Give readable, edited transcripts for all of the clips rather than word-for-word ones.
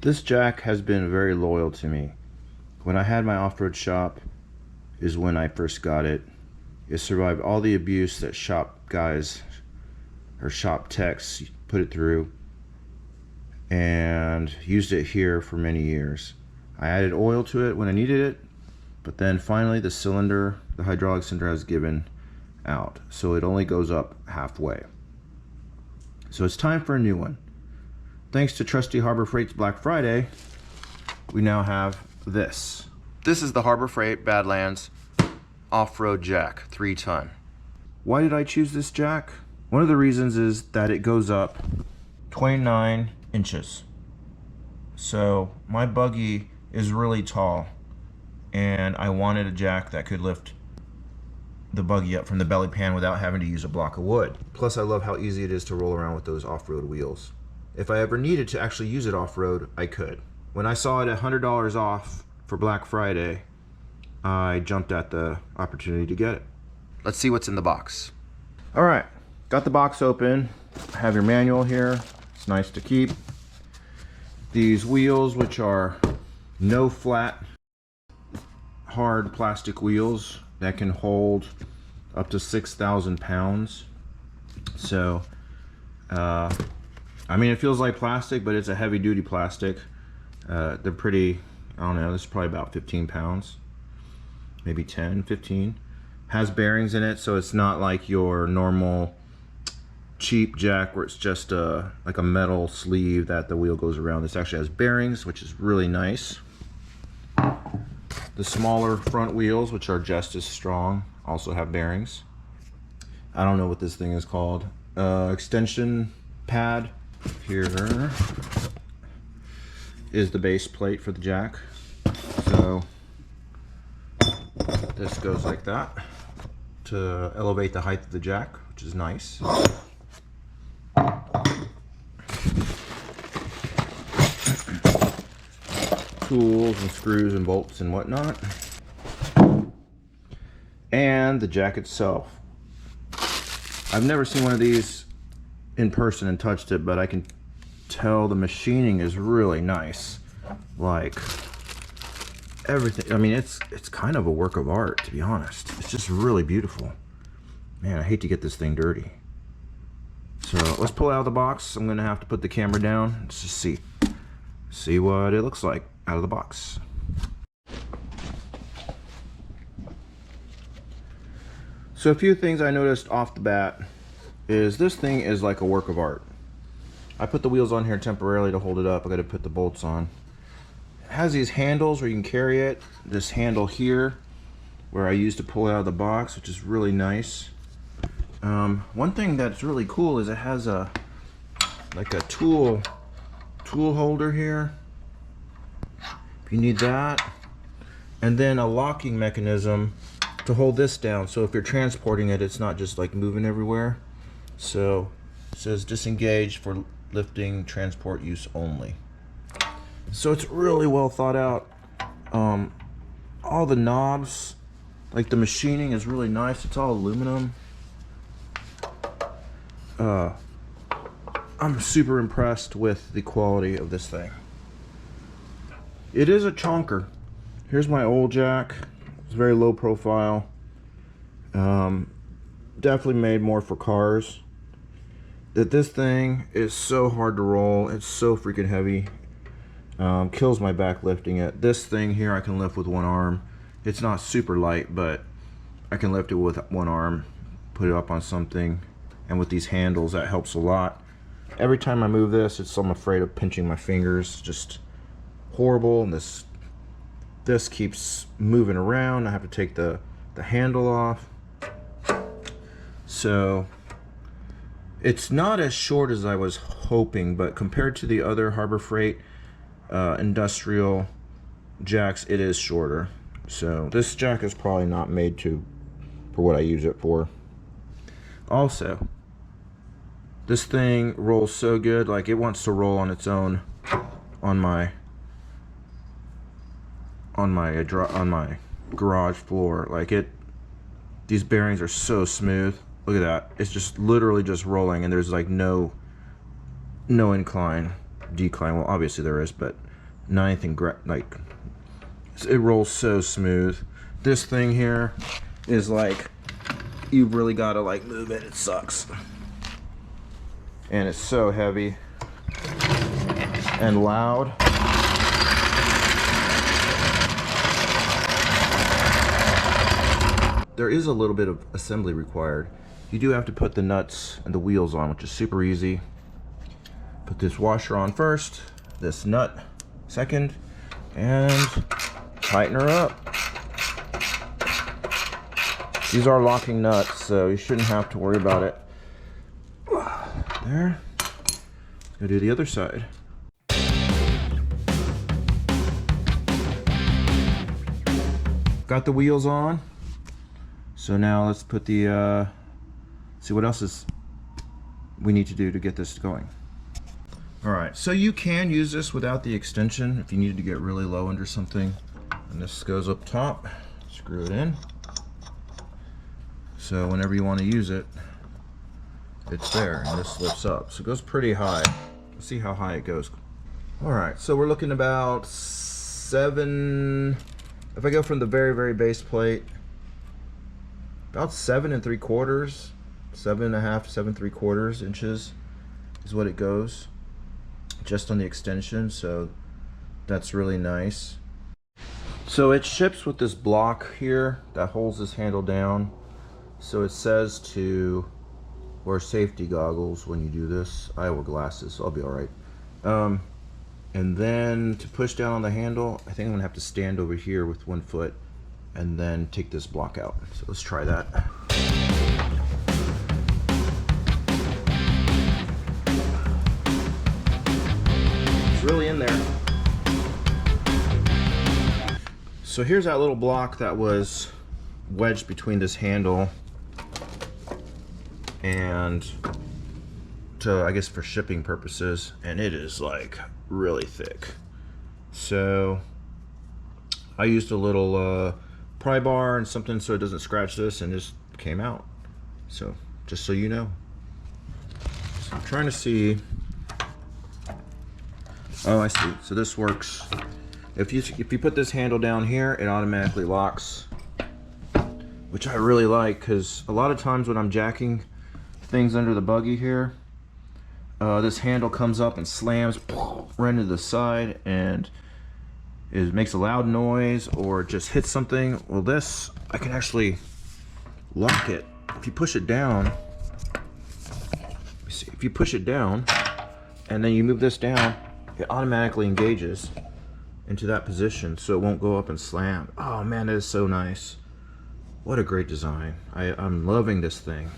This jack has been very loyal to me. When I had my off-road shop is when I first got it. It survived all the abuse that shop guys or shop techs put it through, and used it here for many years. I added oil to it when I needed it, but then finally the hydraulic cylinder has given out, so it only goes up halfway. So it's time for a new one. Thanks to Trusty Harbor Freight's Black Friday, we now have this. This is the Harbor Freight Badlands off-road jack, 3-ton. Why did I choose this jack? One of the reasons is that it goes up 29 inches. So my buggy is really tall, and I wanted a jack that could lift the buggy up from the belly pan without having to use a block of wood. Plus I love how easy it is to roll around with those off-road wheels. If I ever needed to actually use it off-road, I could. When I saw it at $100 off for Black Friday, I jumped at the opportunity to get it. Let's see what's in the box. All right, got the box open. Have your manual here. It's nice to keep. These wheels, which are no flat, hard plastic wheels that can hold up to 6,000 pounds. So, I mean, it feels like plastic, but it's a heavy duty plastic. They're pretty, I don't know, this is probably about 15 pounds. Maybe 10, 15. Has bearings in it, so it's not like your normal cheap jack where it's just like a metal sleeve that the wheel goes around. This actually has bearings, which is really nice. The smaller front wheels, which are just as strong, also have bearings. I don't know what this thing is called. Extension pad. Here is the base plate for the jack. So this goes like that to elevate the height of the jack, which is nice. Tools and screws and bolts and whatnot. And the jack itself. I've never seen one of these in person and touched it, but I can tell the machining is really nice. Like everything, I mean, it's kind of a work of art, to be honest. It's just really beautiful. Man, I hate to get this thing dirty. So let's pull it out of the box. I'm gonna have to put the camera down. Let's just see what it looks like out of the box. So a few things I noticed off the bat is this thing is like a work of art. I put the wheels on here temporarily to hold it up. I got to put the bolts on. It has these handles where you can carry it. This handle here where I used to pull it out of the box, which is really nice. One thing that's really cool is it has like a tool holder here if you need that, and then a locking mechanism to hold this down, so if you're transporting it, it's not just like moving everywhere. So it says disengage for lifting transport use only. So it's really well thought out. All the knobs, like the machining is really nice. It's all aluminum. I'm super impressed with the quality of this thing. It is a chonker. Here's my old jack. It's very low profile. Definitely made more for cars. This thing is so hard to roll. It's so freaking heavy. Kills my back lifting it. This thing here I can lift with one arm. It's not super light, but I can lift it with one arm, put it up on something, and with these handles that helps a lot. Every time I move this, I'm afraid of pinching my fingers. Just horrible. And this keeps moving around. I have to take the handle off. So it's not as short as I was hoping, but compared to the other Harbor Freight industrial jacks, it is shorter. So this jack is probably not made for what I use it for. Also, this thing rolls so good, like it wants to roll on its own on my garage floor. Like these bearings are so smooth. Look at that. It's just literally just rolling, and there's like no incline, decline. Well, obviously there is, but ninth and like it rolls so smooth. This thing here is like, you've really got to like move it. It sucks. And it's so heavy and loud. There is a little bit of assembly required. You do have to put the nuts and the wheels on, which is super easy. Put this washer on first, this nut second, and tighten her up. These are locking nuts, so you shouldn't have to worry about it. There. Let's go do the other side. Got the wheels on. So now let's put the, see what else we need to do to get this going. All right, so you can use this without the extension if you needed to get really low under something. And this goes up top, screw it in. So whenever you want to use it, it's there, and this lifts up. So it goes pretty high. Let's see how high it goes. All right, so we're looking about 7, if I go from the very, very base plate, about 7 3/4, 7.5 to 7 3/4 inches is what it goes, just on the extension. So that's really nice. So it ships with this block here that holds this handle down. So it says to wear safety goggles when you do this. I wear glasses, so I'll be all right. And then to push down on the handle, I think I'm gonna have to stand over here with one foot and then take this block out. So let's try that. It's really in there. So here's that little block that was wedged between this handle and to, I guess, for shipping purposes, and it is like really thick. So I used a little pry bar and something so it doesn't scratch this, and this came out. So just so you know. So I'm trying to see. Oh, I see. So this works. If you put this handle down here, it automatically locks, which I really like, because a lot of times when I'm jacking things under the buggy here, this handle comes up and slams right into the side, and it makes a loud noise or it just hits something. Well, this, I can actually lock it. If you push it down, see, if you push it down and then you move this down, it automatically engages into that position, so it won't go up and slam. Oh man, that is so nice. What a great design. I'm loving this thing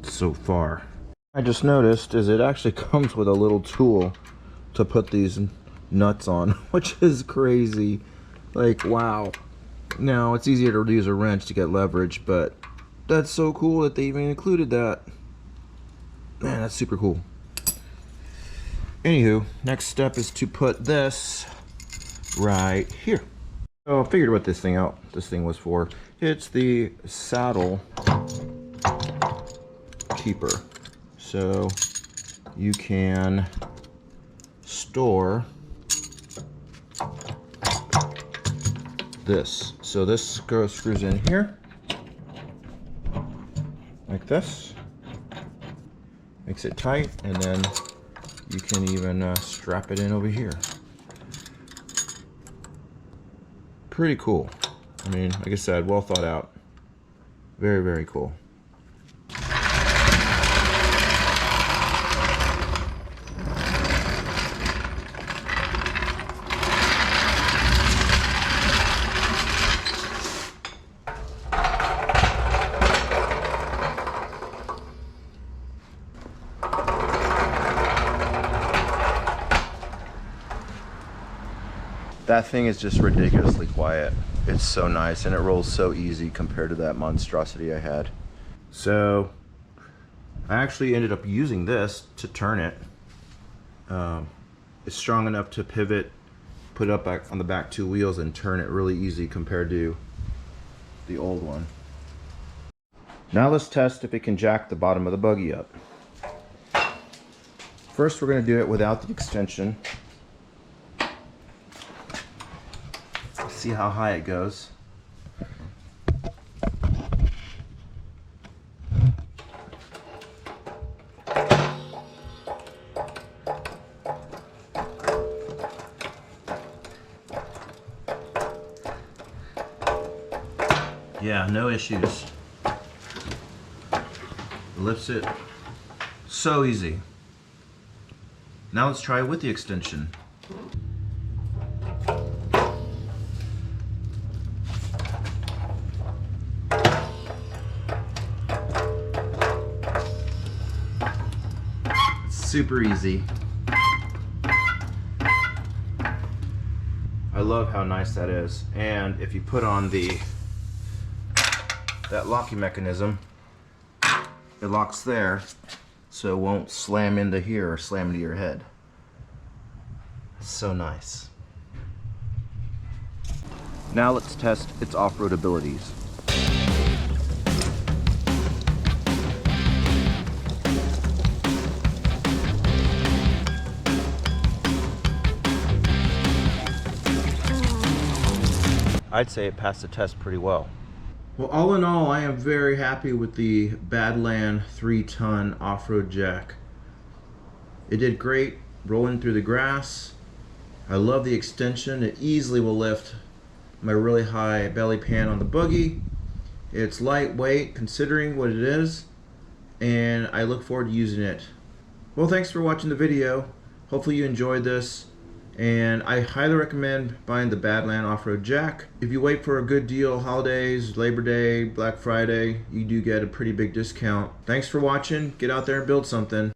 so far. I just noticed is it actually comes with a little tool to put these nuts on, which is crazy. Like, wow. Now it's easier to use a wrench to get leverage, but that's so cool that they even included that. Man, that's super cool. Anywho, next step is to put this right here. So I figured what this thing was for. It's the saddle keeper. So you can store this. So this screws in here like this, makes it tight, and then you can even strap it in over here. Pretty cool. I mean, like I said, well thought out. Very, very cool. That thing is just ridiculously quiet. It's so nice, and it rolls so easy compared to that monstrosity I had. So I actually ended up using this to turn it. It's strong enough to pivot, put it up back on the back two wheels, and turn it really easy compared to the old one. Now let's test if it can jack the bottom of the buggy up. First, we're going to do it without the extension. see how high it goes. Yeah, no issues. Lifts it so easy. Now let's try it with the extension. It's super easy. I love how nice that is. And if you put on that locking mechanism, it locks there, so it won't slam into here or slam into your head. So nice. Now let's test its off-road abilities. I'd say it passed the test pretty well. Well, all in all, I am very happy with the Badland 3-ton off-road jack. It did great rolling through the grass. I love the extension. It easily will lift my really high belly pan on the buggy. It's lightweight considering what it is, and I look forward to using it. Well, thanks for watching the video. Hopefully you enjoyed this. And I highly recommend buying the Badland off-road jack. If you wait for a good deal, holidays, Labor Day, Black Friday, you do get a pretty big discount. Thanks for watching. Get out there and build something.